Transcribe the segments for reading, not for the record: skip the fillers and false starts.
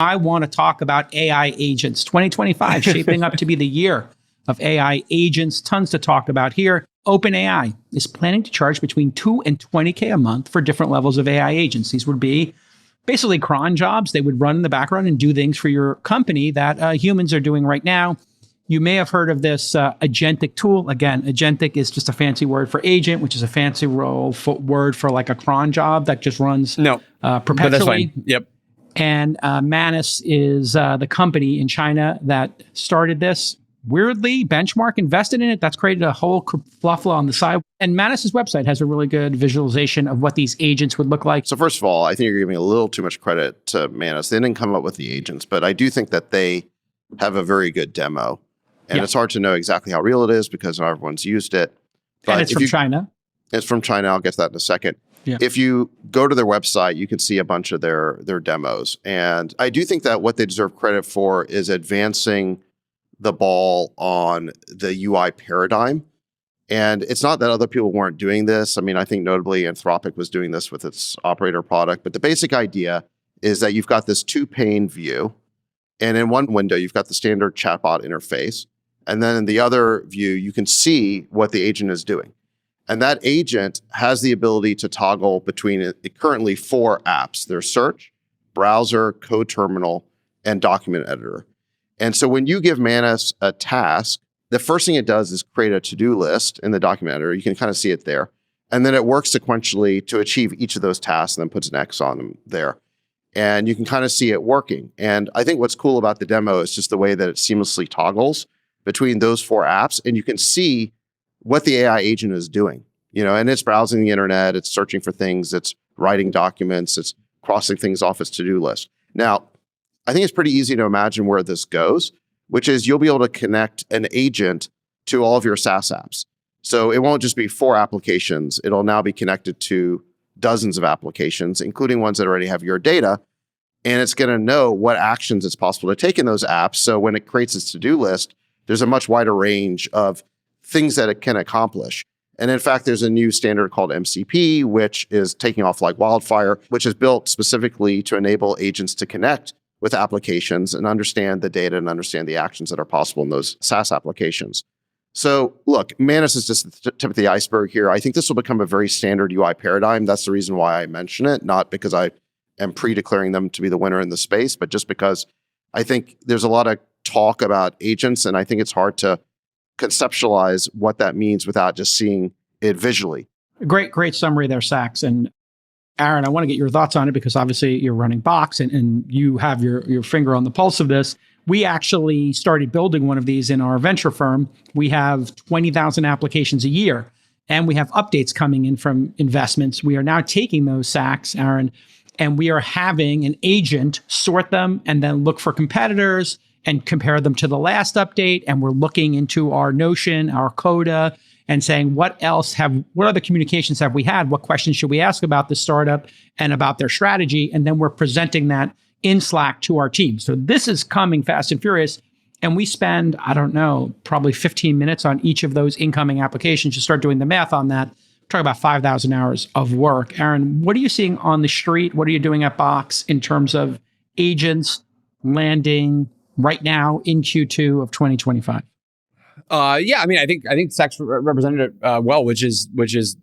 I want to talk about AI agents. 2025 shaping up to be the year of AI agents. Tons to talk about here. OpenAI is planning to charge between $2 and $20K a month for different levels of AI agents. These would be basically cron jobs. They would run in the background and do things for your company that humans are doing right now. You may have heard of this agentic tool. Again, agentic is just a fancy word for agent, which is a fancy word for like a cron job that just runs perpetually. But that's fine. Yep. And Manus is the company in China that started this. Weirdly, Benchmark invested in it. That's created a whole kerfluffle on the side. And Manus's website has a really good visualization of what these agents would look like. So first of all, I think you're giving a little too much credit to Manus. They didn't come up with the agents, but I do think that they have a very good demo. And it's hard to know exactly how real it is because not everyone's used it. But and it's from China. It's from China. I'll get to that in a second. Yeah. If you go to their website, you can see a bunch of their demos. And I do think that what they deserve credit for is advancing the ball on the UI paradigm. And it's not that other people weren't doing this. I mean, I think notably Anthropic was doing this with its operator product. But the basic idea is that you've got this two-pane view. And in one window, you've got the standard chatbot interface. And then in the other view, you can see what the agent is doing. And that agent has the ability to toggle between currently 4 apps. There's search, browser, code terminal, and document editor. And so when you give Manus a task, the first thing it does is create a to-do list in the document editor. You can kind of see it there. And then it works sequentially to achieve each of those tasks and then puts an X on them there. And you can kind of see it working. And I think what's cool about the demo is just the way that it seamlessly toggles between those 4 apps. And you can see what the AI agent is doing, and it's browsing the internet, it's searching for things, it's writing documents, it's crossing things off its to-do list. Now, I think it's pretty easy to imagine where this goes, which is you'll be able to connect an agent to all of your SaaS apps. So it won't just be 4 applications. It'll now be connected to dozens of applications, including ones that already have your data. And it's going to know what actions it's possible to take in those apps. So when it creates its to-do list, there's a much wider range of things that it can accomplish. And in fact, there's a new standard called MCP, which is taking off like wildfire, which is built specifically to enable agents to connect with applications and understand the data and understand the actions that are possible in those SaaS applications. So look, Manus is just the tip of the iceberg here. I think this will become a very standard UI paradigm. That's the reason why I mention it, not because I am pre-declaring them to be the winner in the space, but just because I think there's a lot of talk about agents, and I think it's hard to conceptualize what that means without just seeing it visually. Great summary there, Sachs. And Aaron, I want to get your thoughts on it because obviously you're running Box and you have your finger on the pulse of this. We actually started building one of these in our venture firm. We have 20,000 applications a year, and we have updates coming in from investments. We are now taking those, Sachs, Aaron, and we are having an agent sort them and then look for competitors and compare them to the last update. And we're looking into our Notion, our Coda, and saying, what other communications have we had? What questions should we ask about the startup and about their strategy? And then we're presenting that in Slack to our team. So this is coming fast and furious. And we spend, I don't know, probably 15 minutes on each of those incoming applications. You start doing the math on that. Talk about 5,000 hours of work. Aaron, what are you seeing on the street? What are you doing at Box in terms of agents landing right now in Q2 of 2025? Yeah, I mean, I think Sachs represented it well, which is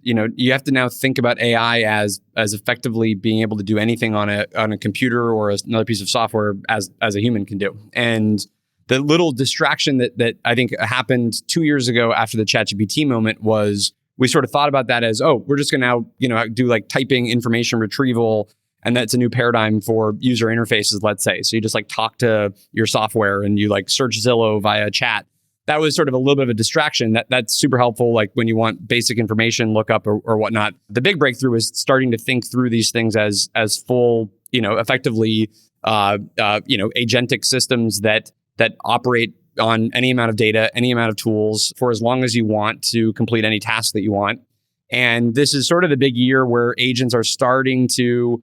you have to now think about AI as effectively being able to do anything on a computer or another piece of software as a human can do. And the little distraction that I think happened 2 years ago after the ChatGPT moment was we sort of thought about that as, oh, we're just going to now do like typing information retrieval. And that's a new paradigm for user interfaces, let's say. So you just like talk to your software and you like search Zillow via chat. That was sort of a little bit of a distraction. That's super helpful, like when you want basic information, lookup or whatnot. The big breakthrough is starting to think through these things as full, effectively, agentic systems that operate on any amount of data, any amount of tools for as long as you want to complete any task that you want. And this is sort of the big year where agents are starting to,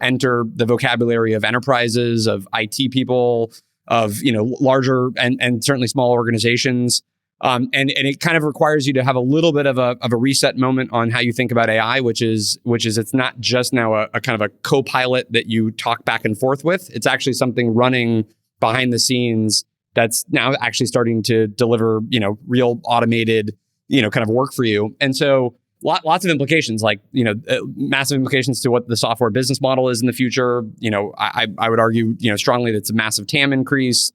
enter the vocabulary of enterprises, of IT people, of larger and certainly small organizations. And it kind of requires you to have a little bit of a reset moment on how you think about AI, which is it's not just now a kind of a co-pilot that you talk back and forth with. It's actually something running behind the scenes that's now actually starting to deliver, real automated, kind of work for you. And so lots of implications, like, massive implications to what the software business model is in the future. I would argue, strongly that it's a massive TAM increase,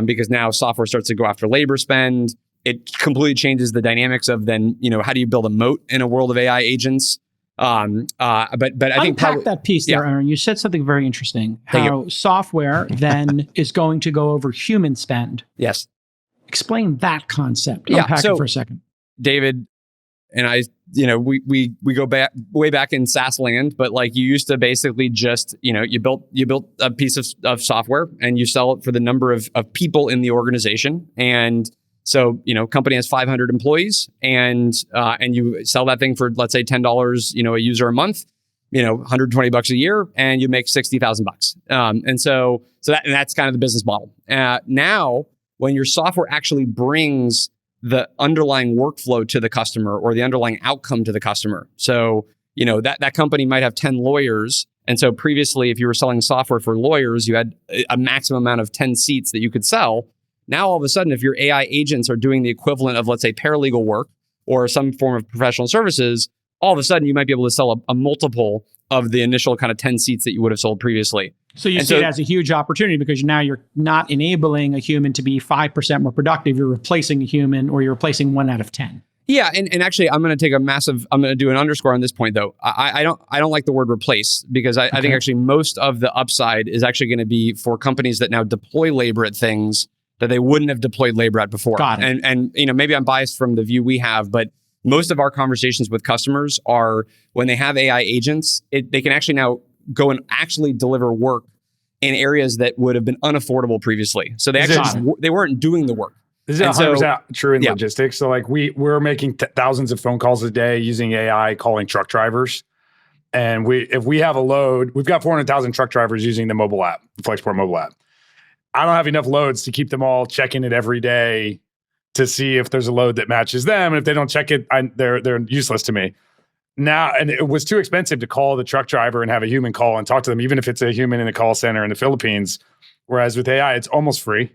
because now software starts to go after labor spend. It completely changes the dynamics of then, how do you build a moat in a world of AI agents? But I think unpack that piece there, yeah. Aaron. You said something very interesting. Thank How software then is going to go over human spend. Yes. Explain that concept. Yeah, Unpack so- it for a second. David and I, we go back way back in SaaS land, but like you used to basically just, you built a piece of software and you sell it for the number of people in the organization. And so, company has 500 employees and you sell that thing for, let's say $10, a user a month, $120 a year, and you make $60,000. And that's kind of the business model. Now, when your software actually brings the underlying workflow to the customer or the underlying outcome to the customer. So, that company might have 10 lawyers. And so previously, if you were selling software for lawyers, you had a maximum amount of 10 seats that you could sell. Now, all of a sudden, if your AI agents are doing the equivalent of, let's say, paralegal work or some form of professional services, all of a sudden, you might be able to sell a multiple of the initial kind of 10 seats that you would have sold previously. So you see it as a huge opportunity because now you're not enabling a human to be 5% more productive. You're replacing a human, or you're replacing 1 out of 10. Yeah, and actually, I'm going to do an underscore on this point though. I don't like the word replace, because I think actually most of the upside is actually going to be for companies that now deploy labor at things that they wouldn't have deployed labor at before. Got it. And maybe I'm biased from the view we have, but most of our conversations with customers are when they have AI agents, they can actually now go and actually deliver work in areas that would have been unaffordable previously. So they weren't doing the work. This is And 100% true in yeah. logistics. So like we're making thousands of phone calls a day using AI, calling truck drivers. And if we have a load, we've got 400,000 truck drivers using the mobile app, the Flexport mobile app. I don't have enough loads to keep them all checking it every day to see if there's a load that matches them. And if they don't check it, they're useless to me. Now, and it was too expensive to call the truck driver and have a human call and talk to them, even if it's a human in a call center in the Philippines. Whereas with AI, it's almost free.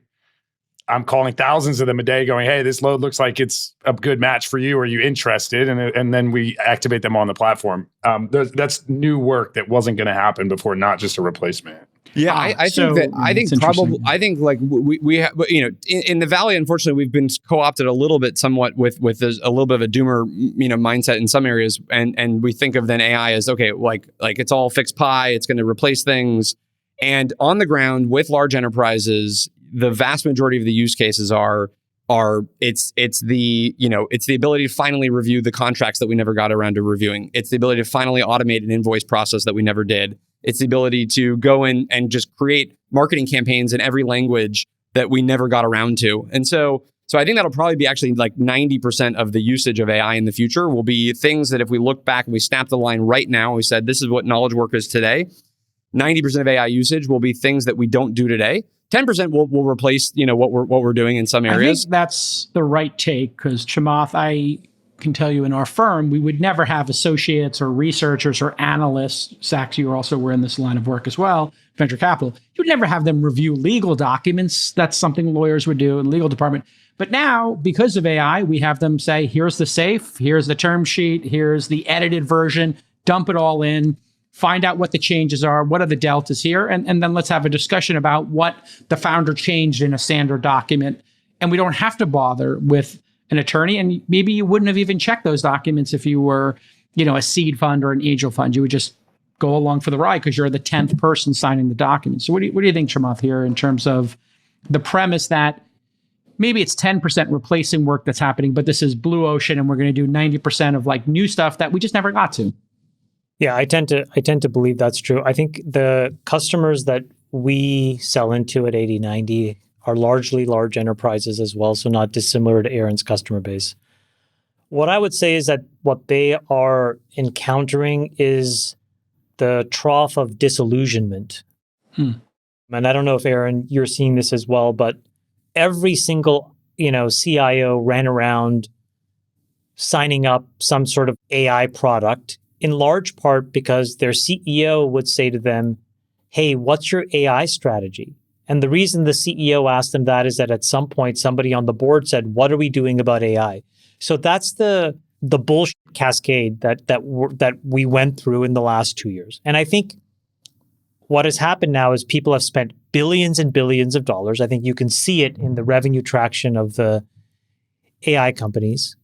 I'm calling thousands of them a day going, hey, this load looks like it's a good match for you. Are you interested? And then we activate them on the platform. That's new work that wasn't going to happen before, not just a replacement. Yeah, I think like we have, in the Valley, unfortunately, we've been co-opted a little bit somewhat with a little bit of a doomer, mindset in some areas. And we think of then AI as, okay, like it's all fixed pie. It's going to replace things. And on the ground with large enterprises, the vast majority of the use cases are it's the ability to finally review the contracts that we never got around to reviewing. It's the ability to finally automate an invoice process that we never did. It's the ability to go in and just create marketing campaigns in every language that we never got around to. And so I think that'll probably be actually like 90% of the usage of AI in the future will be things that if we look back and we snap the line right now, and we said, this is what knowledge work is today. 90% of AI usage will be things that we don't do today. 10% will replace, what we're doing in some areas. I think that's the right take, because Chamath, I can tell you in our firm, we would never have associates or researchers or analysts. Sachs, you also were in this line of work as well, venture capital. You would never have them review legal documents. That's something lawyers would do in the legal department. But now, because of AI, we have them say, here's the safe, here's the term sheet, here's the edited version, dump it all in, find out what the changes are, what are the deltas here, and then let's have a discussion about what the founder changed in a standard document. And we don't have to bother with an attorney, and maybe you wouldn't have even checked those documents if you were, a seed fund or an angel fund. You would just go along for the ride because you're the 10th person signing the document. So what do you think, Chamath, here in terms of the premise that maybe it's 10% replacing work that's happening, but this is blue ocean and we're going to do 90% of like new stuff that we just never got to? Yeah, I tend to believe that's true. I think the customers that we sell into at 80/90 are largely large enterprises as well, so not dissimilar to Aaron's customer base. What I would say is that what they are encountering is the trough of disillusionment. And I don't know if, Aaron, you're seeing this as well, but every single CIO ran around signing up some sort of AI product, in large part because their CEO would say to them, hey, what's your AI strategy? And the reason the CEO asked them that is that at some point somebody on the board said, what are we doing about AI? So that's the bullshit cascade that we went through in the last 2 years. And I think what has happened now is people have spent billions and billions of dollars. I think you can see it in the revenue traction of the AI companies.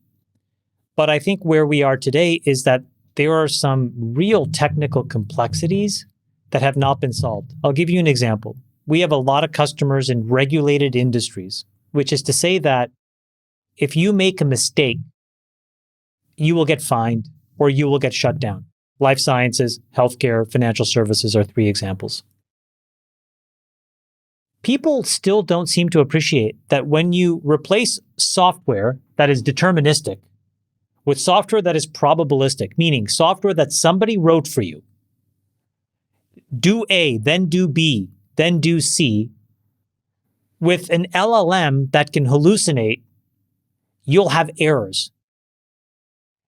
But I think where we are today is that there are some real technical complexities that have not been solved. I'll give you an example. We have a lot of customers in regulated industries, which is to say that if you make a mistake, you will get fined or you will get shut down. Life sciences, healthcare, financial services are 3 examples. People still don't seem to appreciate that when you replace software that is deterministic with software that is probabilistic, meaning software that somebody wrote for you, do A, then do B, then do C, with an LLM that can hallucinate, you'll have errors.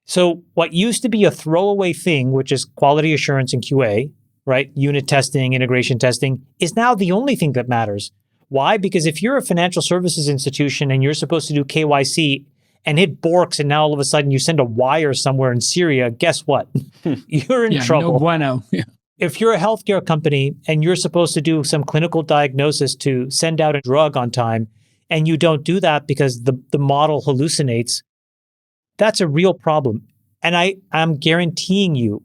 So what used to be a throwaway thing, which is quality assurance and QA, right? Unit testing, integration testing, is now the only thing that matters. Why? Because if you're a financial services institution and you're supposed to do KYC and hit Borks and now all of a sudden you send a wire somewhere in Syria, guess what? You're in trouble. No bueno. Yeah. If you're a healthcare company and you're supposed to do some clinical diagnosis to send out a drug on time, and you don't do that because the model hallucinates, that's a real problem. And I'm guaranteeing you,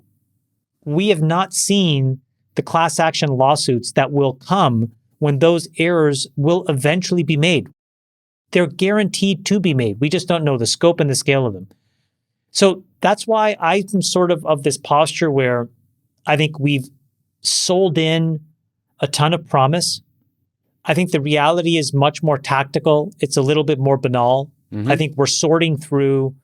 we have not seen the class action lawsuits that will come when those errors will eventually be made. They're guaranteed to be made. We just don't know the scope and the scale of them. So that's why I'm sort of this posture where I think we've sold in a ton of promise. I think the reality is much more tactical. It's a little bit more banal. Mm-hmm. I think we're sorting through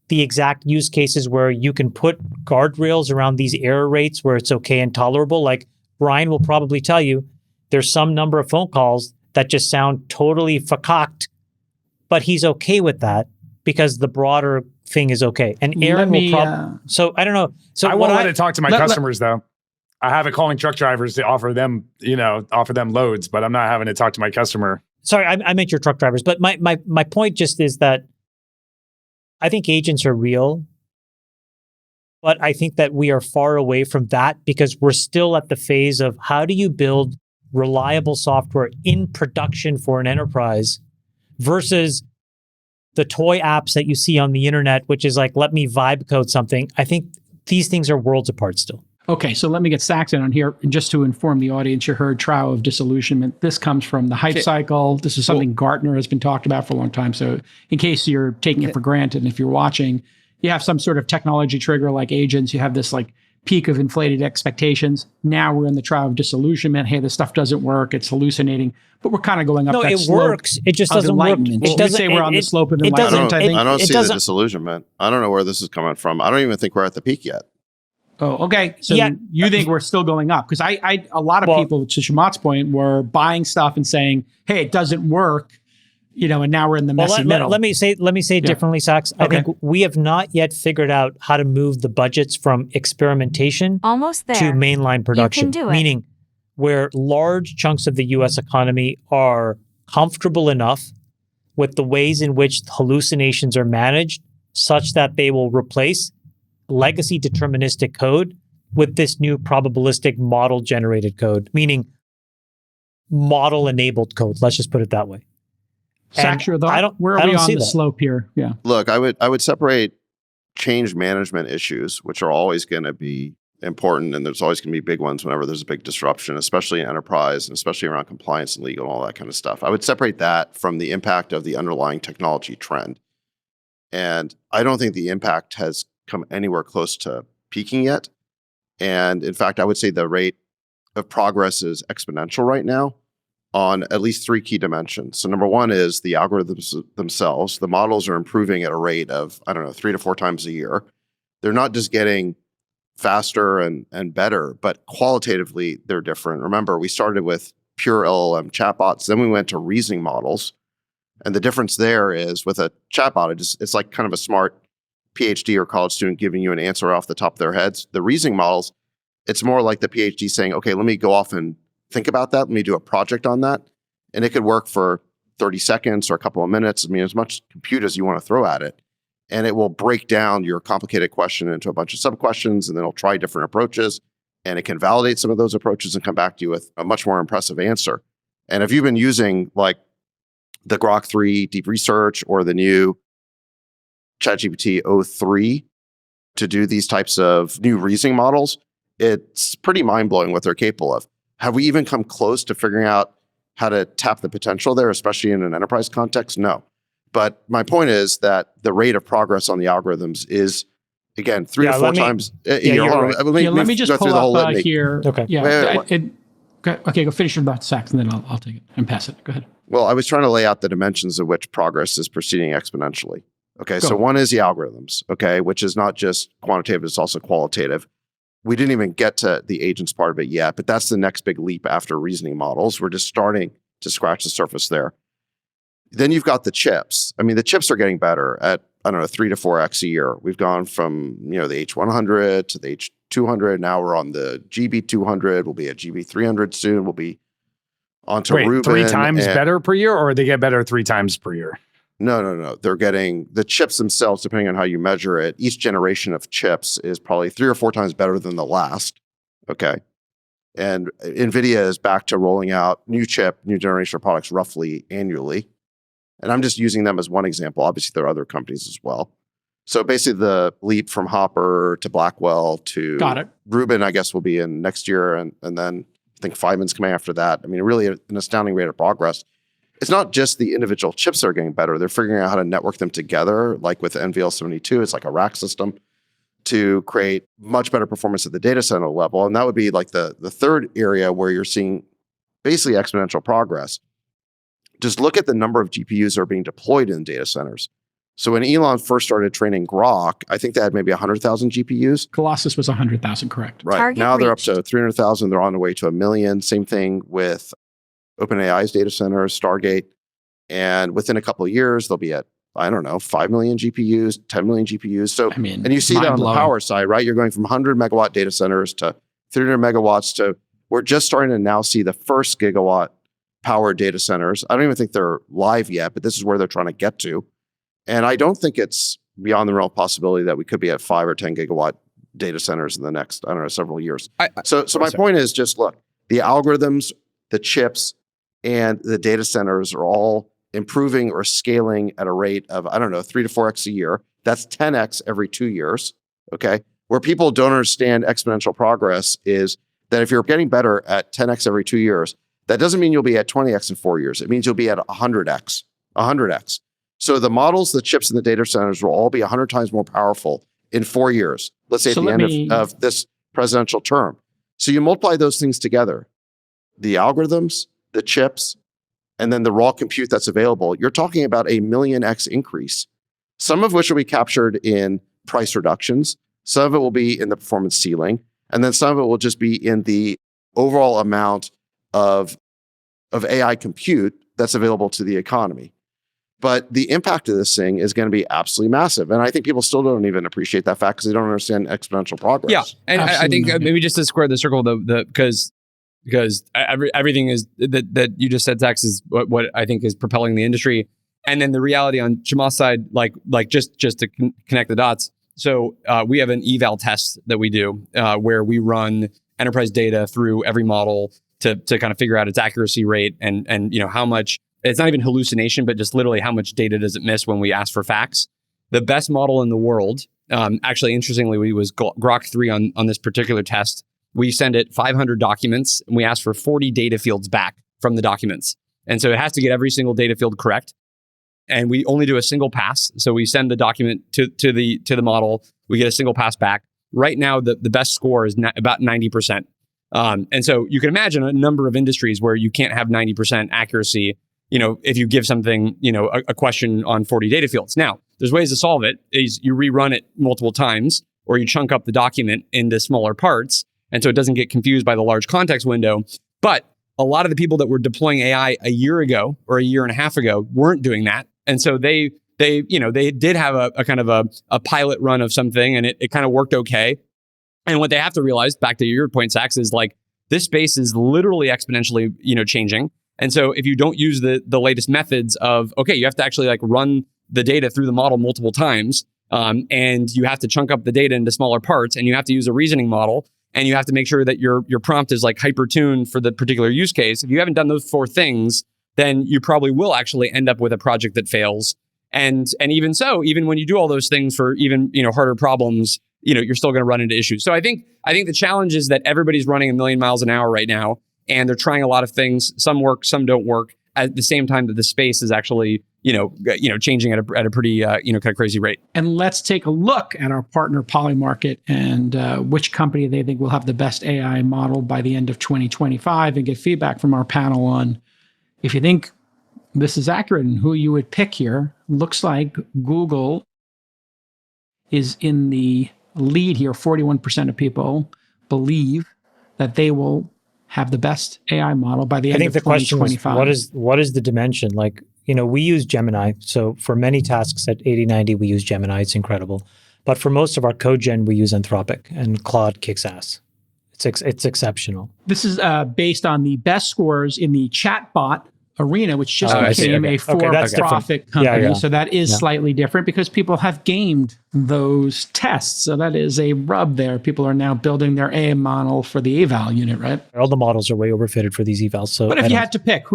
the exact use cases where you can put guardrails around these error rates where it's okay and tolerable. Like Brian will probably tell you, there's some number of phone calls that just sound totally fakaked, but he's okay with that because the broader thing is okay. And Aaron will probably... So I don't know. So I what won't let it talk to my customers though. I have it calling truck drivers to offer them loads, but I'm not having to talk to my customer. Sorry, I meant your truck drivers. But my point just is that I think agents are real, but I think that we are far away from that because we're still at the phase of how do you build reliable software in production for an enterprise versus the toy apps that you see on the internet, which is like, let me vibe code something. I think these things are worlds apart still. Okay, so let me get Saxon on here. And just to inform the audience, you heard Trow of Disillusionment. This comes from the Hype Cycle. This is something Gartner has been talked about for a long time. So in case you're taking it for granted, and if you're watching, you have some sort of technology trigger like agents. You have this like peak of inflated expectations. Now we're in the Trow of Disillusionment. Hey, this stuff doesn't work. It's hallucinating. But we're kind of going up that it slope works. It just doesn't work. It doesn't say we're on the slope of enlightenment, I think. I don't see the disillusionment. I don't know where this is coming from. I don't even think we're at the peak yet. Oh, okay. So you think we're still going up? Because a lot of people, to Shamat's point, were buying stuff and saying, "Hey, it doesn't work," and now we're in the messy middle. Let me say it differently, Sax. I think we have not yet figured out how to move the budgets from experimentation almost there to mainline production. You can do it. Meaning, where large chunks of the U.S. economy are comfortable enough with the ways in which hallucinations are managed, such that they will replace legacy deterministic code with this new probabilistic model generated code, meaning model enabled code. Let's just put it that way. Where are we on the slope here? Yeah. Look, I would separate change management issues, which are always going to be important, and there's always going to be big ones whenever there's a big disruption, especially in enterprise and especially around compliance and legal and all that kind of stuff. I would separate that from the impact of the underlying technology trend. And I don't think the impact has come anywhere close to peaking yet. And in fact, I would say the rate of progress is exponential right now on at least 3 key dimensions. So number one is the algorithms themselves. The models are improving at a rate of, 3 to 4 times a year. They're not just getting faster and better, but qualitatively they're different. Remember, we started with pure LLM chatbots, then we went to reasoning models, And the difference there is with a chatbot, it's like kind of a smart PhD or college student giving you an answer off the top of their heads. The reasoning models, it's more like the PhD saying, okay, let me go off and think about that. Let me do a project on that. And it could work for 30 seconds or a couple of minutes. I mean, as much compute as you want to throw at it. And it will break down your complicated question into a bunch of sub-questions, and then it'll try different approaches. And it can validate some of those approaches and come back to you with a much more impressive answer. And if you've been using like the Grok 3 Deep Research or the new ChatGPT o3 to do these types of new reasoning models, it's pretty mind-blowing what they're capable of. Have we even come close to figuring out how to tap the potential there, especially in an enterprise context? No. But my point is that the rate of progress on the algorithms is, again, 3 to 4 times a year. Let me just pull up here. Okay. Yeah. Okay, go finish your thoughts, Sachs, and then I'll take it and pass it. Go ahead. Well, I was trying to lay out the dimensions of which progress is proceeding exponentially. Okay, so one is the algorithms, okay, which is not just quantitative, it's also qualitative. We didn't even get to the agents part of it yet, but that's the next big leap after reasoning models. We're just starting to scratch the surface there. Then you've got the chips. I mean, the chips are getting better at, 3 to 4x a year. We've gone from, the H100 to the H200. Now we're on the GB200. We'll be at GB300 soon. We'll be onto Rubin. 3 times better per year, or they get better 3 times per year? No. They're getting the chips themselves, depending on how you measure it. Each generation of chips is probably 3 or 4 times better than the last. Okay. And NVIDIA is back to rolling out new generation of products roughly annually. And I'm just using them as one example. Obviously, there are other companies as well. So basically, the leap from Hopper to Blackwell to Rubin, I guess, will be in next year. And then I think Feynman's coming after that. I mean, really an astounding rate of progress. It's not just the individual chips that are getting better. They're figuring out how to network them together, like with NVL72. It's like a rack system to create much better performance at the data center level. And that would be like the third area where you're seeing basically exponential progress. Just look at the number of GPUs that are being deployed in data centers. So when Elon first started training Grok, I think they had maybe 100,000 GPUs. Colossus was 100,000, correct? Right. Target now they're up reached. to 300,000. They're on the way to 1 million. Same thing with OpenAI's data centers, Stargate. And within a couple of years, they'll be at, 5 million GPUs, 10 million GPUs. So, and you see that on the power side, right? You're going from 100 megawatt data centers to 300 megawatts to, we're just starting to now see the first gigawatt power data centers. I don't even think they're live yet, but this is where they're trying to get to. And I don't think it's beyond the realm of possibility that we could be at 5 or 10 gigawatt data centers in the next, several years. So my point is just look, the algorithms, the chips, and the data centers are all improving or scaling at a rate of, 3 to 4x a year. That's 10x every 2 years. Okay. Where people don't understand exponential progress is that if you're getting better at 10x every 2 years, that doesn't mean you'll be at 20x in 4 years. It means you'll be at 100x. So the models, the chips, and the data centers will all be 100 times more powerful in 4 years. Let's say at the end of this presidential term. So you multiply those things together, the algorithms, the chips, and then the raw compute that's available, you're talking about a 1,000,000x increase, some of which will be captured in price reductions. Some of it will be in the performance ceiling. And then some of it will just be in the overall amount of AI compute that's available to the economy. But the impact of this thing is going to be absolutely massive. And I think people still don't even appreciate that fact because they don't understand exponential progress. Yeah. And I think maybe just to square the circle, because everything is that you just said, Zach, is what I think is propelling the industry. And then the reality on Chamath's side, like just to connect the dots. So we have an eval test that we do where we run enterprise data through every model to kind of figure out its accuracy rate and how much, it's not even hallucination, but just literally how much data does it miss when we ask for facts. The best model in the world, actually, interestingly, was Grok 3 on this particular test. We send it 500 documents and we ask for 40 data fields back from the documents. And so it has to get every single data field correct. And we only do a single pass. So we send the document to the model. We get a single pass back. Right now, the best score is about 90%. And so you can imagine a number of industries where you can't have 90% accuracy, if you give something, a question on 40 data fields. Now, there's ways to solve it. Is you rerun it multiple times or you chunk up the document into smaller parts. And so it doesn't get confused by the large context window. But a lot of the people that were deploying AI a year ago or a year and a half ago weren't doing that. And so they did have a kind of a pilot run of something, and it kind of worked okay. And what they have to realize, back to your point, Sachs, is like this space is literally exponentially, changing. And so if you don't use the latest methods of, okay, you have to actually like run the data through the model multiple times, and you have to chunk up the data into smaller parts, and you have to use a reasoning model, and you have to make sure that your prompt is like hyper tuned for the particular use case. If you haven't done those 4 things, then you probably will actually end up with a project that fails. And even so, even when you do all those things for even harder problems, you're still going to run into issues. So I think the challenge is that everybody's running 1,000,000 miles an hour right now, and they're trying a lot of things. Some work, some don't work. At the same time that the space is actually changing at a pretty kind of crazy rate. And let's take a look at our partner Polymarket and which company they think will have the best AI model by the end of 2025, and get feedback from our panel on if you think this is accurate and who you would pick here. Looks like Google is in the lead here. 41% of people believe that they will have the best AI model by the end of 2025. I think the question is, what is the dimension? Like, we use Gemini. So for many tasks at 8090, we use Gemini. It's incredible. But for most of our code gen, we use Anthropic, and Claude kicks ass. It's exceptional. This is based on the best scores in the chatbot arena, which just became a for-profit company. Yeah. So that is slightly different because people have gamed those tests. So that is a rub there. People are now building their AI model for the eval unit, right? All the models are way overfitted for these evals. So, but if you had to pick,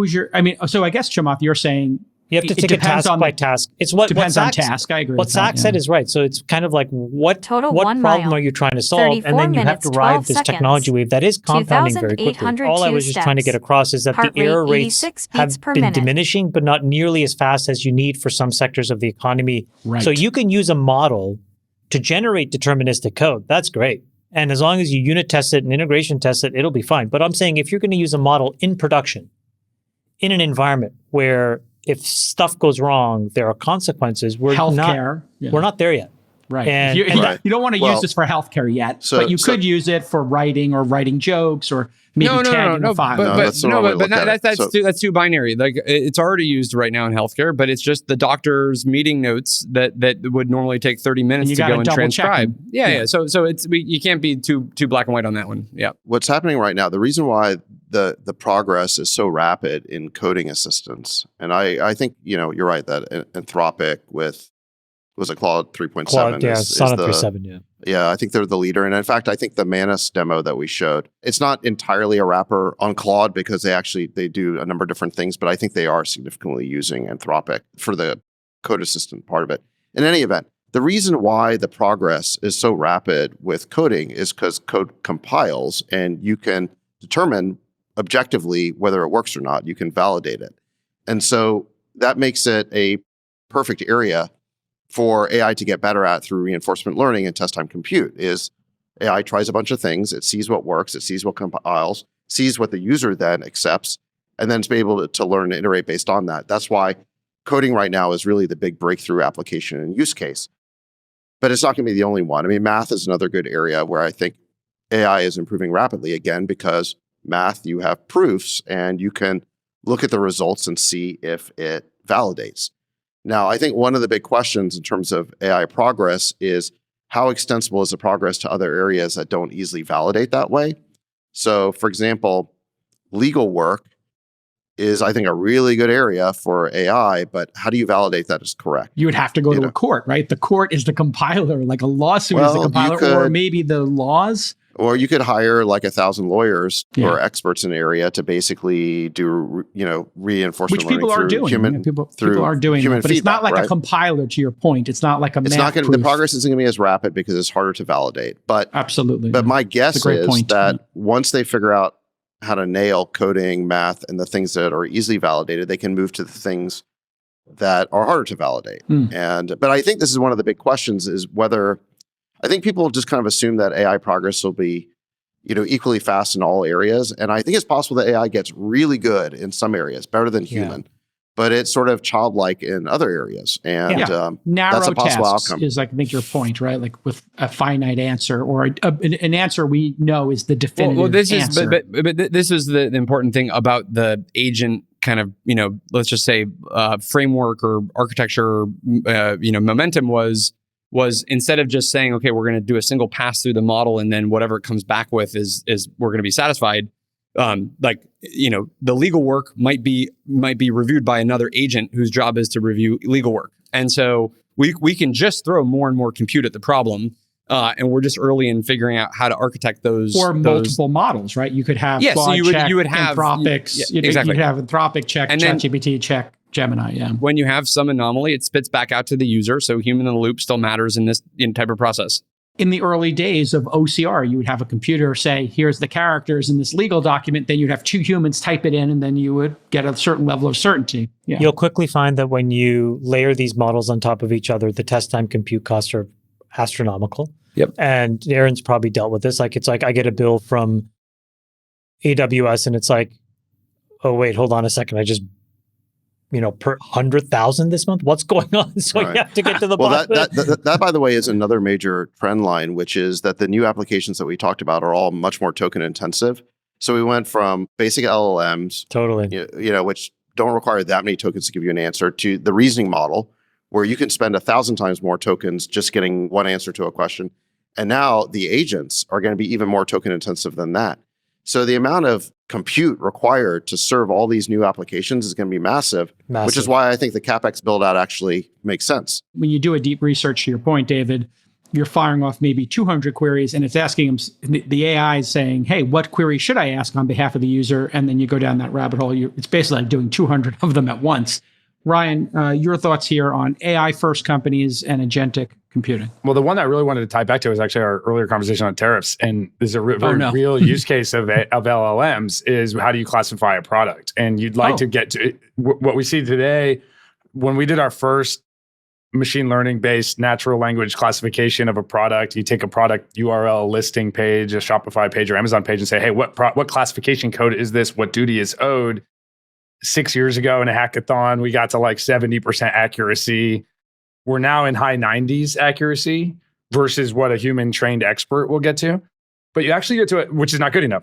so I guess, Chamath, you're saying you have to take it task by task. It's what depends on task. I agree. What Zach said is right. So it's kind of like what problem are you trying to solve, and then you have to ride this technology wave that is compounding very quickly. All I was just trying to get across is that the error rates have been diminishing, but not nearly as fast as you need for some sectors of the economy. Right. So you can use a model to generate deterministic code. That's great. And as long as you unit test it and integration test it, it'll be fine. But I'm saying if you're going to use a model in production, in an environment where if stuff goes wrong, there are consequences. We're not there yet. Right. And you don't want to use this for healthcare yet, but you could use it for writing or writing jokes or maybe tagging a file. That's too binary. Like it's already used right now in healthcare, but it's just the doctor's meeting notes that would normally take 30 minutes to go and transcribe. Yeah. So you can't be too black and white on that one. Yeah. What's happening right now, the reason why the progress is so rapid in coding assistance, and I think you're right that Anthropic with was it Claude 3.7? Claude, Sonnet 3.7, Yeah, I think they're the leader. And in fact, I think the Manus demo that we showed, it's not entirely a wrapper on Claude because they do a number of different things, but I think they are significantly using Anthropic for the code assistant part of it. In any event, the reason why the progress is so rapid with coding is because code compiles and you can determine objectively whether it works or not. You can validate it. And so that makes it a perfect area for AI to get better at through reinforcement learning and test time compute. Is AI tries a bunch of things, it sees what works, it sees what compiles, sees what the user then accepts, and then to be able to learn and iterate based on that. That's why coding right now is really the big breakthrough application and use case. But it's not going to be the only one. I mean, math is another good area where I think AI is improving rapidly, again, because math, you have proofs and you can look at the results and see if it validates. Now, I think one of the big questions in terms of AI progress is how extensible is the progress to other areas that don't easily validate that way? So, for example, legal work is, I think, a really good area for AI, but how do you validate that is correct? You would have to go to a court, right? The court is the compiler, like a lawsuit is the compiler, or maybe the laws. Or you could hire like 1,000 lawyers or experts in the area to basically do, reinforcement learning. Which people are doing. People are doing it, but it's not like a compiler, to your point. It's not like a math proof. The progress isn't going to be as rapid because it's harder to validate. But absolutely. But my guess is that once they figure out how to nail coding, math, and the things that are easily validated, they can move to the things that are harder to validate. But I think this is one of the big questions is whether I think people just kind of assume that AI progress will be, equally fast in all areas. And I think it's possible that AI gets really good in some areas, better than human. but it's sort of childlike in other areas. And Narrow that's a possible tasks outcome. is, like, I think your point, right? Like with a finite answer or an answer we know is the definitive Well, this answer. is but this is the important thing about the agent kind of, let's just say framework or architecture, momentum was instead of just saying, okay, we're going to do a single pass through the model and then whatever it comes back with is we're going to be satisfied. The legal work might be reviewed by another agent whose job is to review legal work. And so we can just throw more and more compute at the problem. And we're just early in figuring out how to architect those. Or multiple models, right? You could have so Claude you check, would have Anthropics. exactly. You could have Anthropic check, And then- ChatGPT check, Gemini. Yeah. When you have some anomaly, it spits back out to the user. So human in the loop still matters in this type of process. In the early days of OCR, you would have a computer say, here's the characters in this legal document. Then you'd have two humans type it in, and then you would get a certain level of certainty. Yeah. You'll quickly find that when you layer these models on top of each other, the test time compute costs are astronomical. Yep. And Aaron's probably dealt with this. It's like I get a bill from AWS and it's like, oh, wait, hold on a second. I just, per 100,000 this month? What's going on? So Right. you have to get to the Well, bottom. that, by the way, is another major trend line, which is that the new applications that we talked about are all much more token intensive. So we went from basic LLMs, Totally. which don't require that many tokens to give you an answer, to the reasoning model, where you can spend 1,000 times more tokens just getting one answer to a question. And now the agents are going to be even more token intensive than that. So the amount of compute required to serve all these new applications is going to be massive, which is why I think the CapEx build out actually makes sense. When you do a deep research, to your point, David, you're firing off maybe 200 queries and it's asking them, the AI is saying, hey, what query should I ask on behalf of the user? And then you go down that rabbit hole. It's basically like doing 200 of them at once. Ryan, your thoughts here on AI first companies and agentic computing? Well, the one that I really wanted to tie back to is actually our earlier conversation on tariffs. And there's a very real use case of LLMs is how do you classify a product? And you'd like to get to what we see today. When we did our first machine learning based natural language classification of a product, you take a product URL listing page, a Shopify page or Amazon page and say, hey, what classification code is this? What duty is owed? 6 years ago in a hackathon, we got to like 70% accuracy. We're now in high 90s accuracy versus what a human trained expert will get to. But you actually get to it, which is not good enough.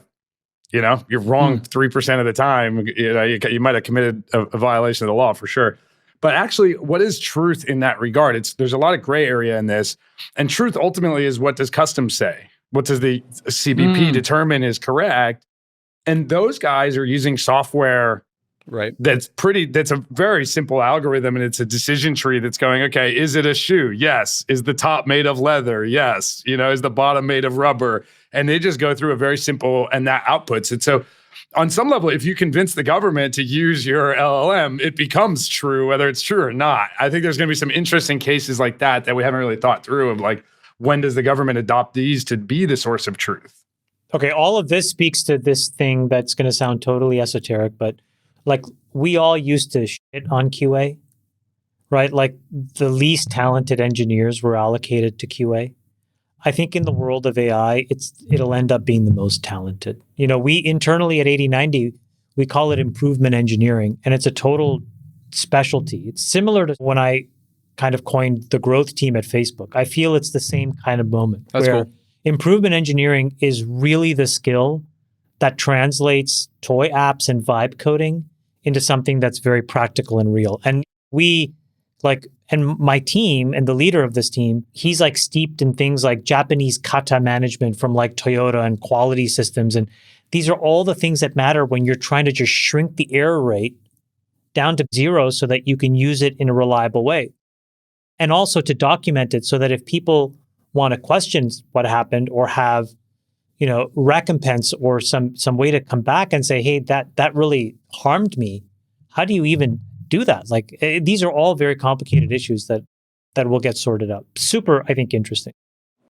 You're wrong 3% of the time. You might have committed a violation of the law for sure. But actually, what is truth in that regard? There's a lot of gray area in this. And truth ultimately is, what does customs say? What does the CBP determine is correct? And those guys are using software Right. that's a very simple algorithm, and it's a decision tree that's going, okay, is it a shoe? Yes. Is the top made of leather? Yes. Is the bottom made of rubber? And they just go through a very simple, and that outputs it. So on some level, if you convince the government to use your LLM, it becomes true, whether it's true or not. I think there's going to be some interesting cases like that we haven't really thought through of, like, when does the government adopt these to be the source of truth? Okay, all of this speaks to this thing that's going to sound totally esoteric, but like we all used to shit on QA, right? Like the least talented engineers were allocated to QA. I think in the world of AI, it'll end up being the most talented. We internally at 8090, we call it improvement engineering, and it's a total specialty. It's similar to when I kind of coined the growth team at Facebook. I feel it's the same kind of moment. That's where cool. Improvement engineering is really the skill that translates toy apps and vibe coding into something that's very practical and real. And and my team and the leader of this team, he's like steeped in things like Japanese kata management from like Toyota and quality systems. And these are all the things that matter when you're trying to just shrink the error rate down to zero so that you can use it in a reliable way. And also to document it so that if people want to question what happened or have recompense or some way to come back and say, hey, that really harmed me. How do you even do that? Like these are all very complicated issues that will get sorted out. Super, I think, interesting.